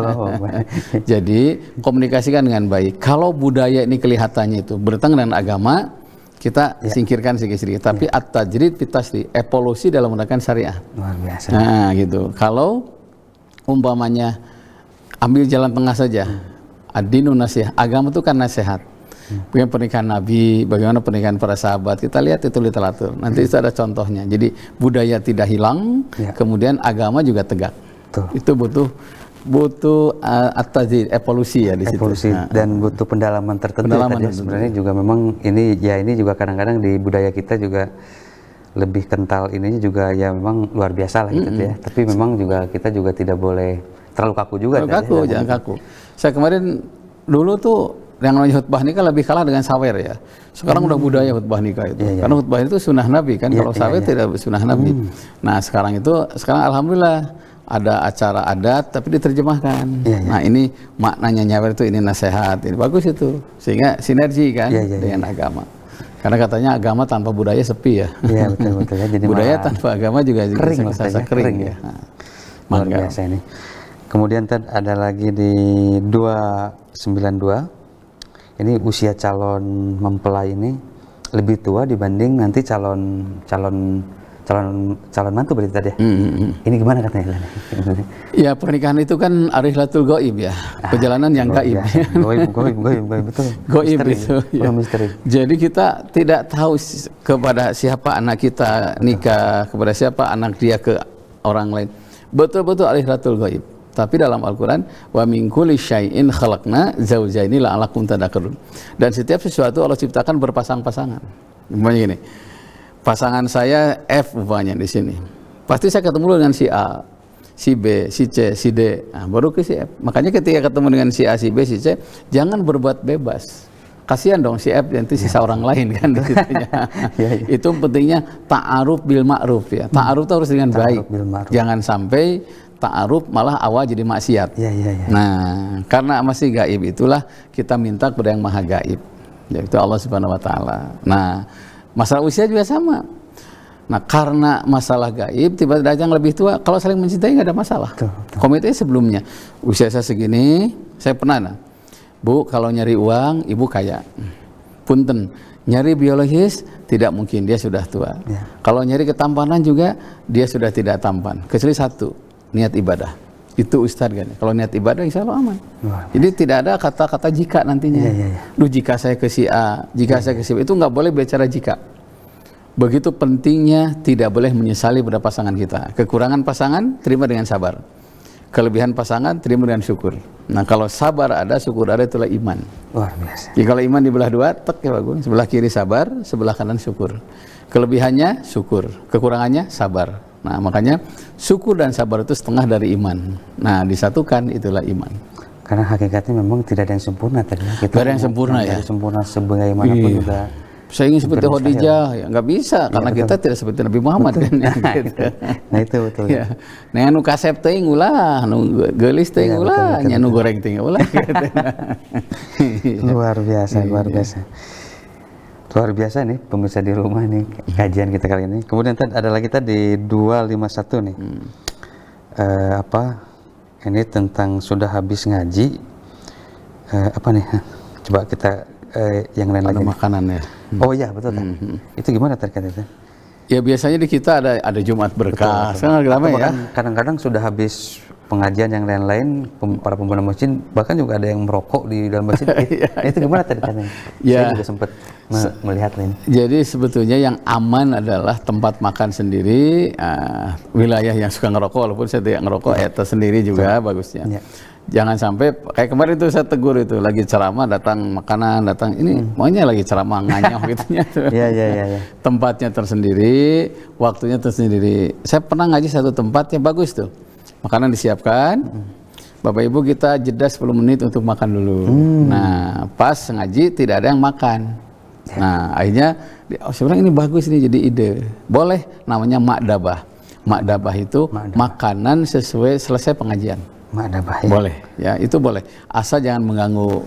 jadi komunikasikan dengan baik. Kalau budaya ini kelihatannya itu bertentangan dengan agama, kita singkirkan sedikit-sedikit. Tapi at-tajrid fitasri, evolusi dalam menggunakan syariah. Luar biasa. Nah gitu. Kalau umpamanya ambil jalan tengah saja, ad-dinu nasihat, agama itu kan nasihat. Bagaimana pernikahan Nabi, bagaimana pernikahan para sahabat, kita lihat itu literatur. Nanti itu ada contohnya. Jadi budaya tidak hilang, kemudian agama juga tegak. Itu butuh evolusi ya di situ. Evolusi dan butuh pendalaman tertentu. Sebenarnya juga memang ini juga kadang-kadang di budaya kita juga lebih kental ininya juga ya memang luar biasa lah gitu ya. Tapi memang juga kita juga tidak boleh terlalu kaku juga. Jangan kaku. Saya kemarin dulu tuh yang namanya khutbah nikah lebih kalah dengan sawer ya. Sekarang udah budaya khutbah nikah itu. Karena khutbah itu sunnah Nabi kan. Kalau sawer tidak sunnah Nabi. Nah sekarang alhamdulillah ada acara adat tapi diterjemahkan. Nah ini maknanya nyawer itu ini nasihat. Ini bagus itu. Sehingga sinergi kan dengan agama. Karena katanya agama tanpa budaya sepi ya. Iya betul ya. Jadi budaya tanpa agama juga kering ya. Luar biasa ini. Kemudian ada lagi di 292. Ini usia calon mempelai ini lebih tua dibanding nanti calon mantu berarti tadi ya. Ini gimana katanya? Ya pernikahan itu kan arihlatul goib ya, perjalanan yang gaib. Goib betul. Goib itu. Ya. Misteri. Jadi kita tidak tahu kepada siapa anak kita nikah, kepada siapa anak dia ke orang lain. Betul-betul arihlatul goib. Tapi dalam Al-Quran, wa min kulli syai'in khalaqna zawjaini la'allakum tadhakkarun. Dan setiap sesuatu Allah ciptakan berpasang-pasangan. Umpamanya gini, pasangan saya F umpamanya di sini. Pasti saya ketemu dengan si A, si B, si C, si D. Nah, baru ke si F. Makanya ketika ketemu dengan si A, si B, si C, jangan berbuat bebas. Kasihan dong si F nanti sisa orang lain kan di situnya. Itu pentingnya ta'aruf bil ma'ruf ya. Ta'aruf itu harus dengan baik. Jangan sampai ta'aruf malah awal jadi maksiat. Nah, karena masih gaib itulah kita minta kepada yang maha gaib, yaitu Allah Subhanahu wa taala. Nah, masalah usia juga sama. Nah, karena masalah gaib tiba-tiba datang lebih tua, kalau saling mencintai nggak ada masalah. Komite sebelumnya, usia saya segini, saya pernah Bu, kalau nyari uang, ibu kaya. Punten, nyari biologis tidak mungkin, dia sudah tua. Kalau nyari ketampanan juga dia sudah tidak tampan. Kecuali satu, niat ibadah. Itu Ustadz kan. Kalau niat ibadah insya Allah aman. Jadi tidak ada kata-kata jika nantinya. Duh, jika saya ke si A, jika saya ke si B, itu nggak boleh bicara jika. Begitu pentingnya tidak boleh menyesali pada pasangan kita. Kekurangan pasangan terima dengan sabar. Kelebihan pasangan terima dengan syukur. Nah kalau sabar ada, syukur ada, itulah iman. Luar biasa. Jadi kalau iman dibelah dua, tek ya bagus. Sebelah kiri sabar, sebelah kanan syukur. Kelebihannya syukur, kekurangannya sabar. Nah, makanya syukur dan sabar itu setengah dari iman. Nah, disatukan itulah iman. Karena hakikatnya memang tidak ada yang sempurna tadi. Tidak ada yang sempurna ya. Sempurna sebagaimanapun juga. Saya ingin seperti Khadijah, ya nggak bisa, karena betul. Kita tidak seperti Nabi Muhammad kan. Gitu. Nah itu betul. Ya. Nah anu kasep teuing ulah, nu geulis teuing ulah, nya nu goreng teuing ulah. Luar biasa, luar biasa. Luar biasa nih pemirsa di rumah nih kajian kita kali ini. Kemudian ada lagi tadi 251 nih. Ini tentang sudah habis ngaji. Apa nih? Coba kita yang lain lagi. Makanan ya. Oh iya betul kan. Itu gimana terkait itu? Ya biasanya di kita ada Jumat berkah. Sekarang lama ya. Kadang-kadang sudah habis pengajian yang lain-lain, para pembina masjid bahkan juga ada yang merokok di dalam masjid. Itu gimana tadi katanya? Ya. Saya juga sempat melihat lain. Jadi sebetulnya yang aman adalah tempat makan sendiri, wilayah yang suka ngerokok, walaupun saya tidak ngerokok, itu sendiri juga bagusnya. Ya. Jangan sampai kayak kemarin itu saya tegur itu lagi ceramah datang makanan datang ini maunya lagi ceramah nganyah gitunya. Iya. Tempatnya tersendiri, waktunya tersendiri. Saya pernah ngaji satu tempat yang bagus tuh. Makanan disiapkan. Bapak Ibu kita jeda 10 menit untuk makan dulu. Nah, pas ngaji tidak ada yang makan. Nah, akhirnya saya bilang ini bagus nih jadi ide. Boleh namanya makdabah. Makdabah itu makanan sesuai selesai pengajian. Makdabah ya. Boleh, ya itu boleh. Asal jangan mengganggu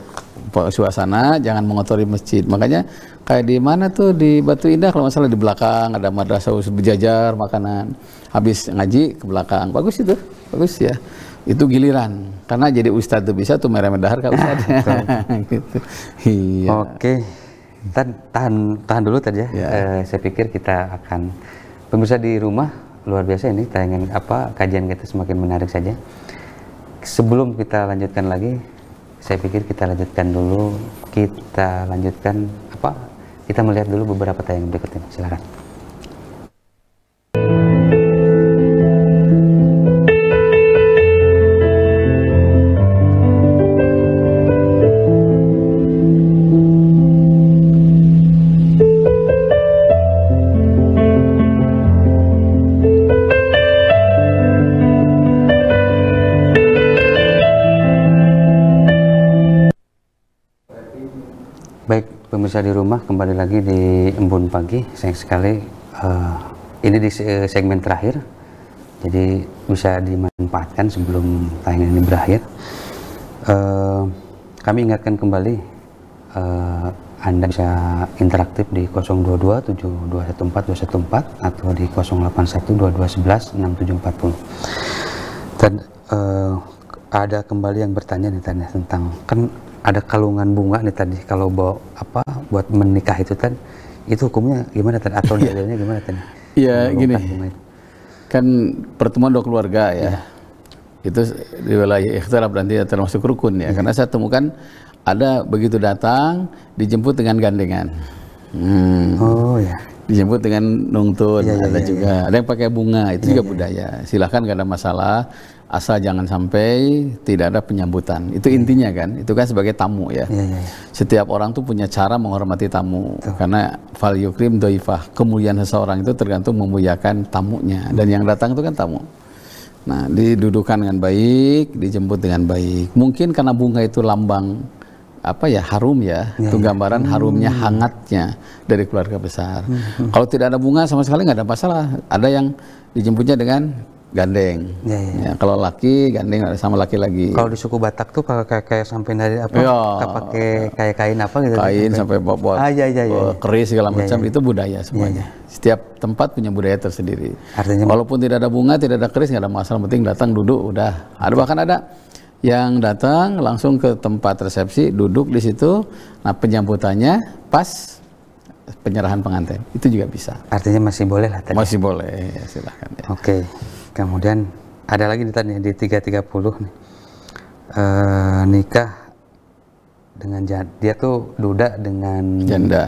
suasana, jangan mengotori masjid. Makanya kayak di mana tuh di Batu Indah kalau masalah di belakang ada madrasah berjajar makanan. Habis ngaji ke belakang. Bagus itu, bagus ya. Itu giliran. Karena jadi ustadz tuh bisa tuh merah-merah ke ustadz. Gitu. Iya. Oke. Tahan dulu tadi ya. Saya pikir kita akan pemirsa di rumah luar biasa ini tayangan kajian kita semakin menarik saja. Sebelum kita lanjutkan lagi, saya pikir kita lanjutkan dulu. Kita melihat dulu beberapa tayangan berikut ini. Silakan. Baik, pemirsa di rumah, kembali lagi di Embun Pagi. Sayang sekali ini di segmen terakhir, jadi bisa dimanfaatkan sebelum tayangan ini berakhir. Kami ingatkan kembali, Anda bisa interaktif di 022 7214 214 atau di 081 2211 6740. Dan ada kembali yang bertanya nih tanya tentang ada kalungan bunga nih tadi kalau buat menikah itu kan itu hukumnya gimana tadi atau dalilnya gimana tadi? Iya gini, kan pertemuan dua keluarga ya. Itu di wilayah ikhtilaf nanti termasuk rukun ya. Karena saya temukan ada begitu datang dijemput dengan gandengan. Oh ya. Dijemput dengan nungtun, ada juga ada yang pakai bunga, itu juga budaya. Silahkan, gak ada masalah, asal jangan sampai tidak ada penyambutan. Itu intinya kan, itu kan sebagai tamu ya. Setiap orang tuh punya cara menghormati tamu. Karena fal yukrim doifah, kemuliaan seseorang itu tergantung memuliakan tamunya. Dan yang datang itu kan tamu. Nah, didudukan dengan baik, dijemput dengan baik. Mungkin karena bunga itu lambang harum ya, itu gambaran harumnya, hangatnya dari keluarga besar. Kalau tidak ada bunga sama sekali nggak ada masalah. Ada yang dijemputnya dengan gandeng. Ya, kalau laki gandeng sama laki lagi. Kalau di suku Batak tuh kayak sampai dari pakai kayak kain gitu. Kain sampai buat keris segala macam itu budaya semuanya. Setiap tempat punya budaya tersendiri. Artinya walaupun tidak ada bunga, tidak ada keris nggak ada masalah. Penting datang duduk udah. Ada bahkan ada yang datang langsung ke tempat resepsi, duduk di situ. Nah, penyambutannya pas penyerahan pengantin, itu juga bisa. Artinya masih boleh lah tadi. Masih boleh, ya, silahkan. Ya. Oke, kemudian ada lagi nih di 330 nih. Nikah dengan dia tuh duda dengan janda.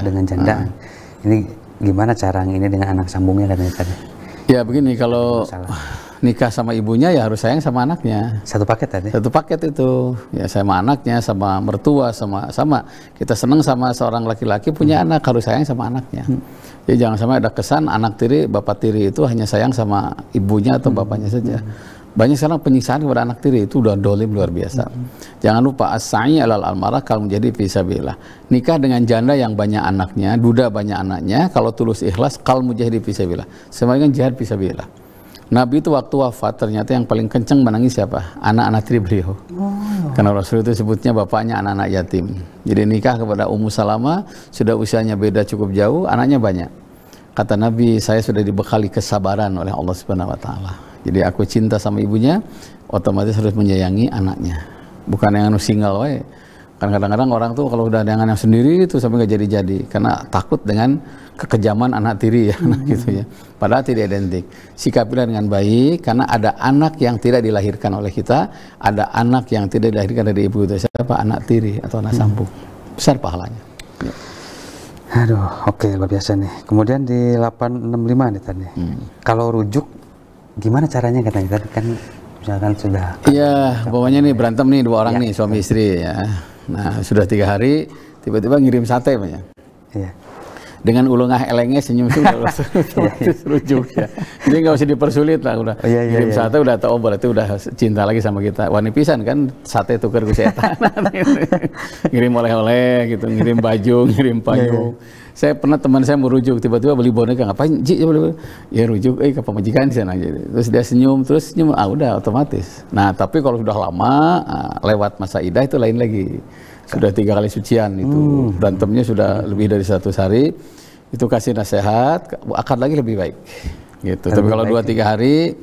Ini gimana cara ini dengan anak sambungnya katanya tadi? Ya begini, kalau nikah sama ibunya ya harus sayang sama anaknya. Satu paket tadi. Satu paket itu. Ya sama anaknya, sama mertua, sama kita seneng sama seorang laki-laki punya anak, harus sayang sama anaknya. Jadi jangan sampai ada kesan anak tiri, bapak tiri itu hanya sayang sama ibunya atau bapaknya saja. Banyak sekarang penyiksaan kepada anak tiri itu udah dolim luar biasa. Jangan lupa as-sa'i 'alal almarah kalau menjadi fisabilillah. Nikah dengan janda yang banyak anaknya, duda banyak anaknya, kalau tulus ikhlas kal mujahid fisabilillah. Semuanya kan jihad fisabilillah. Nabi itu waktu wafat ternyata yang paling kencang menangis siapa? Anak-anak tiri beliau. Karena Rasul itu sebutnya bapaknya anak-anak yatim. Jadi nikah kepada Ummu Salamah, sudah usianya beda cukup jauh, anaknya banyak. Kata Nabi, saya sudah dibekali kesabaran oleh Allah Subhanahu wa taala. Jadi aku cinta sama ibunya, otomatis harus menyayangi anaknya. Bukan yang single wae. Kan kadang-kadang orang tuh kalau udah dengan yang sendiri itu sampai nggak jadi-jadi karena takut dengan kekejaman anak tiri ya, gitu ya. Padahal tidak identik. Sikapilah dengan baik karena ada anak yang tidak dilahirkan oleh kita, ada anak yang tidak dilahirkan dari ibu itu siapa? Anak tiri atau anak sambung. Besar pahalanya. Ya. Aduh, oke, luar biasa nih. Kemudian di 865 nih tadi. Kalau rujuk gimana caranya katanya tadi kan misalkan sudah. Iya, pokoknya nih berantem nih dua orang nih suami istri ya. Nah sudah 3 hari tiba-tiba ngirim sate banyak. Iya. Dengan ulungah elengnya senyum sudah rujuk ya. Jadi nggak usah dipersulit lah udah. Ngirim sate udah tahu berarti udah cinta lagi sama kita. Wani pisan kan sate tuker ku setan. Ngirim oleh-oleh gitu, ngirim baju, ngirim payung. Saya pernah teman saya merujuk tiba-tiba beli boneka ngapain? Ji ya rujuk ke pemajikan di sana gitu. Terus dia senyum udah otomatis. Nah, tapi kalau sudah lama lewat masa idah itu lain lagi. Sudah 3 kali sucian itu berantemnya sudah lebih dari 100 hari itu kasih nasihat akan lagi lebih baik gitu. Tapi kalau 2-3 hari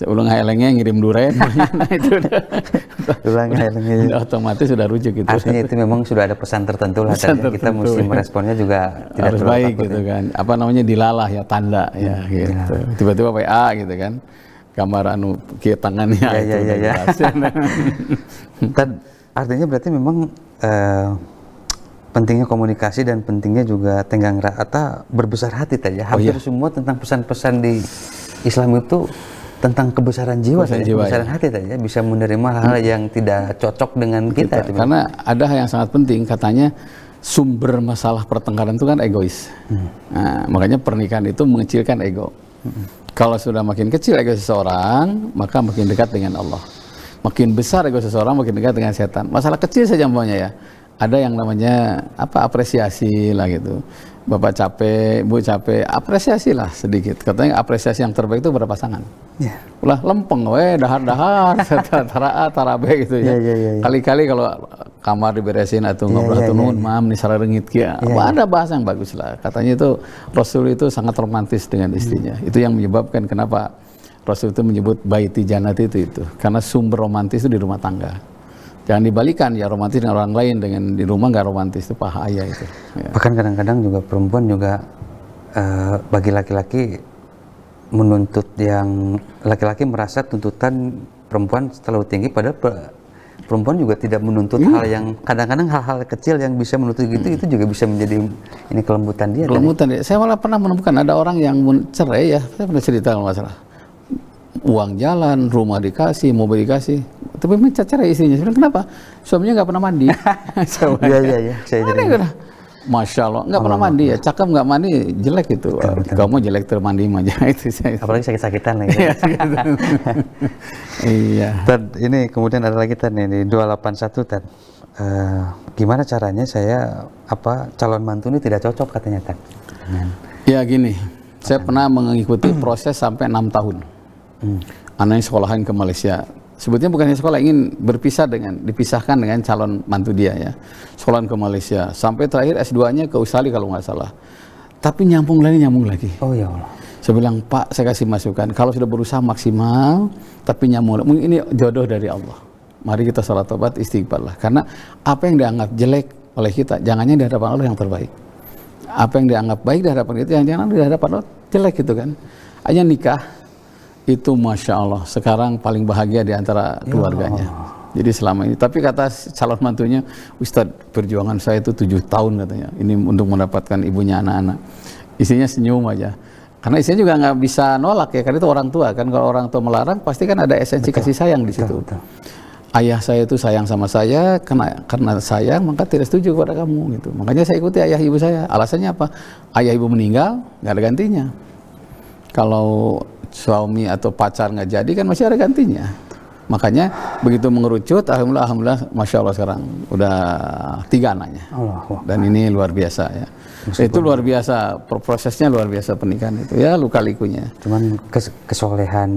ulang elengnya ngirim duren nah itu udah otomatis sudah rujuk gitu. Artinya itu memang sudah ada pesan tertentu lah dan kita mesti meresponnya juga tidak harus baik gitu kan. Apa namanya dilalah ya tanda ya gitu. Tiba-tiba WA gitu kan. Gambar anu kiri tangannya artinya berarti memang pentingnya komunikasi dan pentingnya juga tenggang rata berbesar hati tadi. Hampir semua tentang pesan-pesan di Islam itu tentang kebesaran jiwa, kebesaran hati tadi ya. Bisa menerima hal yang tidak cocok dengan kita. Karena ada hal yang sangat penting katanya sumber masalah pertengkaran itu kan egois. Nah, makanya pernikahan itu mengecilkan ego. Kalau sudah makin kecil ego seseorang, maka makin dekat dengan Allah. Makin besar ego seseorang makin dekat dengan setan. Masalah kecil saja umpamanya ya. Ada yang namanya apresiasi lah gitu. Bapak capek, Bu capek, apresiasi lah sedikit. Katanya apresiasi yang terbaik itu berpasangan. Ulah lempeng dahar-dahar tarabe gitu ya. Kali-kali kalau kamar diberesin atau ngobrol atau nuhun mam nih sararengit kia. Ada bahasa yang bagus lah. Katanya itu Rasul itu sangat romantis dengan istrinya. Itu yang menyebabkan kenapa Rasul itu menyebut baiti jannati itu karena sumber romantis itu di rumah tangga. Jangan dibalikan ya romantis dengan orang lain dengan di rumah nggak romantis itu bahaya itu. Ya. Bahkan kadang-kadang juga perempuan juga bagi laki-laki menuntut yang laki-laki merasa tuntutan perempuan terlalu tinggi padahal perempuan juga tidak menuntut hal yang kadang-kadang hal-hal kecil yang bisa menuntut gitu itu juga bisa menjadi ini kelembutan dia. Kelembutan dia. Saya malah pernah menemukan ada orang yang cerai ya, saya pernah cerita kalau nggak salah. Uang jalan, rumah dikasih, mobil dikasih, tapi minta cerai istrinya. Sebenarnya kenapa? Suaminya nggak pernah mandi. Iya. Masya Allah, nggak pernah mandi ya, cakep nggak mandi, jelek itu. Kamu jelek termandi aja itu. Apalagi sakit-sakitan lagi. Iya. Tad, ini kemudian ada lagi Tad nih di 281 Tad. Gimana caranya saya calon mantu ini tidak cocok katanya Tad? Ya gini, saya pernah mengikuti proses sampai 6 tahun. Anaknya sekolahan ke Malaysia. Sebetulnya bukan hanya sekolah, ingin dipisahkan dengan calon mantu dia ya. Sekolahan ke Malaysia. Sampai terakhir S2-nya ke Australia kalau nggak salah. Tapi nyambung lagi. Oh ya Allah. Saya bilang, Pak, saya kasih masukan. Kalau sudah berusaha maksimal, tapi nyambung. Mungkin ini jodoh dari Allah. Mari kita salat tobat, istighfar lah. Karena apa yang dianggap jelek oleh kita, jangannya di hadapan Allah yang terbaik. Apa yang dianggap baik di hadapan kita, jangan di hadapan Allah jelek gitu kan. Hanya nikah. Itu Masya Allah, sekarang paling bahagia di antara keluarganya. Jadi selama ini, tapi kata calon mantunya, Ustadz perjuangan saya itu 7 tahun katanya, ini untuk mendapatkan ibunya anak-anak. Istrinya senyum aja. Karena istrinya juga nggak bisa nolak ya, karena itu orang tua kan. Kalau orang tua melarang, pasti kan ada esensi kasih sayang di situ. Betul. Ayah saya itu sayang sama saya, karena sayang maka tidak setuju kepada kamu gitu. Makanya saya ikuti ayah ibu saya. Alasannya apa? Ayah ibu meninggal, nggak ada gantinya. Kalau suami atau pacar nggak jadi kan masih ada gantinya. Makanya begitu mengerucut, alhamdulillah, masya Allah sekarang udah 3 anaknya. Dan ini luar biasa ya. Itu luar biasa, prosesnya luar biasa pernikahan itu ya, luka-likunya. Cuman kesolehan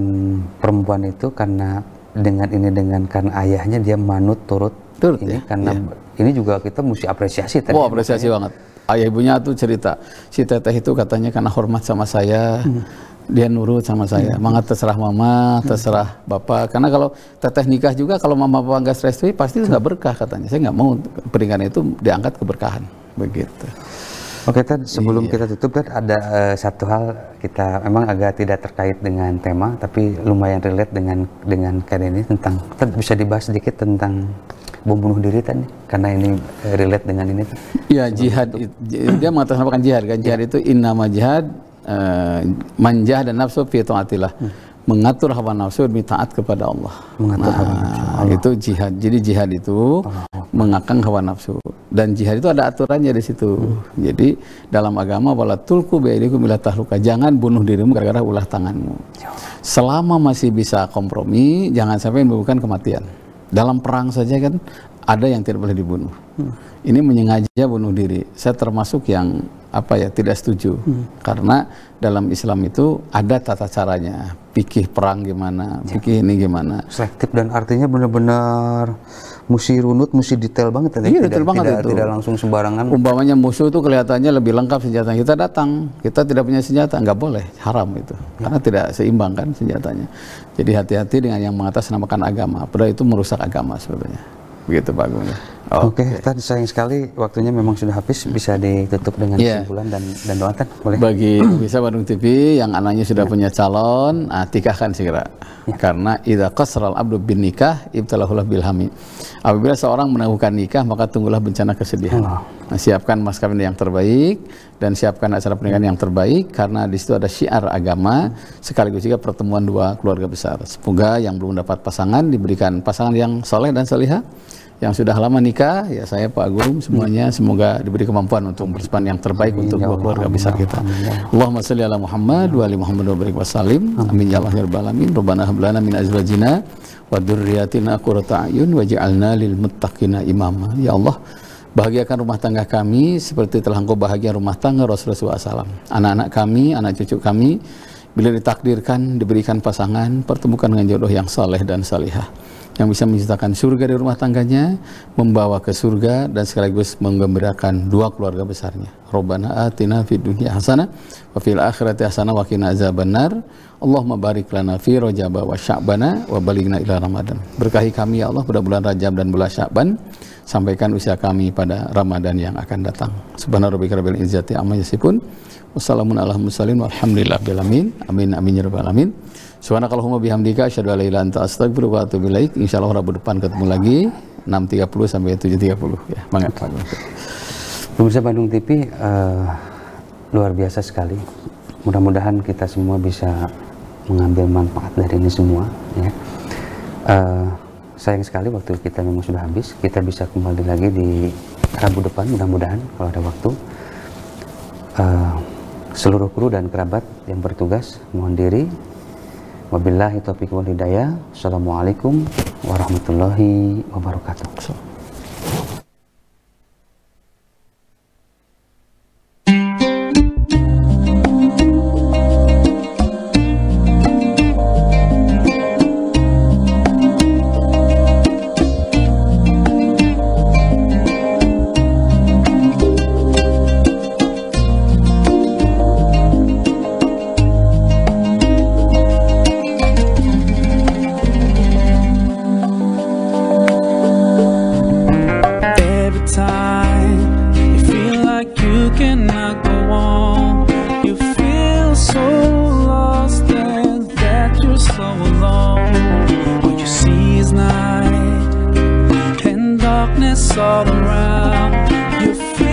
perempuan itu karena karena ayahnya dia manut turut ini, ya? Karena ini juga kita mesti apresiasi tadi. Oh, apresiasi banget. Ayah ibunya tuh cerita, si teteh itu katanya karena hormat sama saya, dia nurut sama saya. Mangga terserah mama, terserah bapak. Karena kalau teteh nikah juga, kalau mama bapak nggak restui, pasti itu nggak berkah katanya. Saya nggak mau pernikahan itu diangkat keberkahan, begitu. Oke, Tad, sebelum kita tutup, Tad, ada satu hal kita memang agak tidak terkait dengan tema, tapi lumayan relate dengan kali ini tentang, Tad, bisa dibahas sedikit tentang bom bunuh diri tadi, karena ini relate dengan ini. Iya, jihad, dia mengatasnamakan jihad kan, jihad itu innama jihad, manjah dan nafsu fi taatillah. Mengatur hawa nafsu demi taat kepada Allah. Mengatur hawa nafsu. Itu jihad. Jadi jihad itu mengakang hawa nafsu. Dan jihad itu ada aturannya di situ. Jadi dalam agama wala tulqu biaidikum ila tahluka. Jangan bunuh dirimu gara-gara ulah tanganmu. Selama masih bisa kompromi, jangan sampai menimbulkan kematian. Dalam perang saja kan ada yang tidak boleh dibunuh. Ini menyengaja bunuh diri. Saya termasuk yang tidak setuju. Karena dalam Islam itu ada tata caranya. Pikih perang gimana, pikih ini gimana. Selektif dan artinya benar-benar mesti runut, mesti detail banget. Iya, detail banget itu. Tidak langsung sembarangan. Umpamanya musuh itu kelihatannya lebih lengkap senjata. Kita datang, kita tidak punya senjata, nggak boleh, haram itu. Karena tidak seimbang kan senjatanya. Jadi hati-hati dengan yang mengatasnamakan agama. Padahal itu merusak agama sebenarnya. Begitu Pak Agung. Oke, tadi sayang sekali waktunya memang sudah habis, bisa ditutup dengan kesimpulan dan doa, Tan, boleh. Bagi bisa Bandung TV yang anaknya sudah punya calon, tikahkan segera. Karena idza qasral abdu bin nikah ibtalahullah bil hami. Apabila seorang menaklukkan nikah, maka tunggulah bencana kesedihan. Nah, siapkan mas kawin yang terbaik dan siapkan acara pernikahan yang terbaik, karena di situ ada syiar agama sekaligus juga pertemuan dua keluarga besar. Semoga yang belum dapat pasangan diberikan pasangan yang soleh dan salihah. Yang sudah lama nikah, ya saya Pak Agung semuanya semoga diberi kemampuan untuk bersepan yang terbaik untuk dua keluarga besar kita. Allahumma sholli ala Muhammad wa ali Muhammad wa barik wa salim. Amin ya Allah ya rabbal alamin. Rabbana hab lana min azwajina wa dzurriyyatina qurrata a'yun waj'alna lil muttaqina imama. Ya Allah, bahagiakan rumah tangga kami seperti telah Engkau bahagia rumah tangga Rasulullah SAW. Anak-anak kami, anak cucu kami, bila ditakdirkan diberikan pasangan, pertemukan dengan jodoh yang saleh dan salihah, yang bisa menciptakan surga di rumah tangganya, membawa ke surga, dan sekaligus menggembirakan dua keluarga besarnya. Rabbana atina fid dunya hasanah wa fil akhirati hasanah wa qina azabannar. Allahumma barik lana fi Rajab wa Sya'bana wa balighna ila Ramadan. Berkahi kami ya Allah pada bulan Rajab dan bulan Sya'ban, sampaikan usia kami pada Ramadan yang akan datang. Subhana rabbika rabbil izzati amma yasifun. Wassalamun ala mursalin walhamdulillahil alamin. Amin amin ya rabbal alamin. Subhanakallahumma bihamdika asyhadu an la ilaha illa anta astaghfiruka wa atubu ilaik. Insyaallah Rabu depan ketemu lagi 6.30 sampai 7.30 ya. Semangat Pak. Pemirsa Bandung TV, luar biasa sekali. Mudah-mudahan kita semua bisa mengambil manfaat dari ini semua ya. Sayang sekali waktu kita memang sudah habis. Kita bisa kembali lagi di Rabu depan mudah-mudahan kalau ada waktu. Seluruh kru dan kerabat yang bertugas mohon diri. Wabillahi taufiq wal hidayah. Assalamualaikum warahmatullahi wabarakatuh. all around. You feel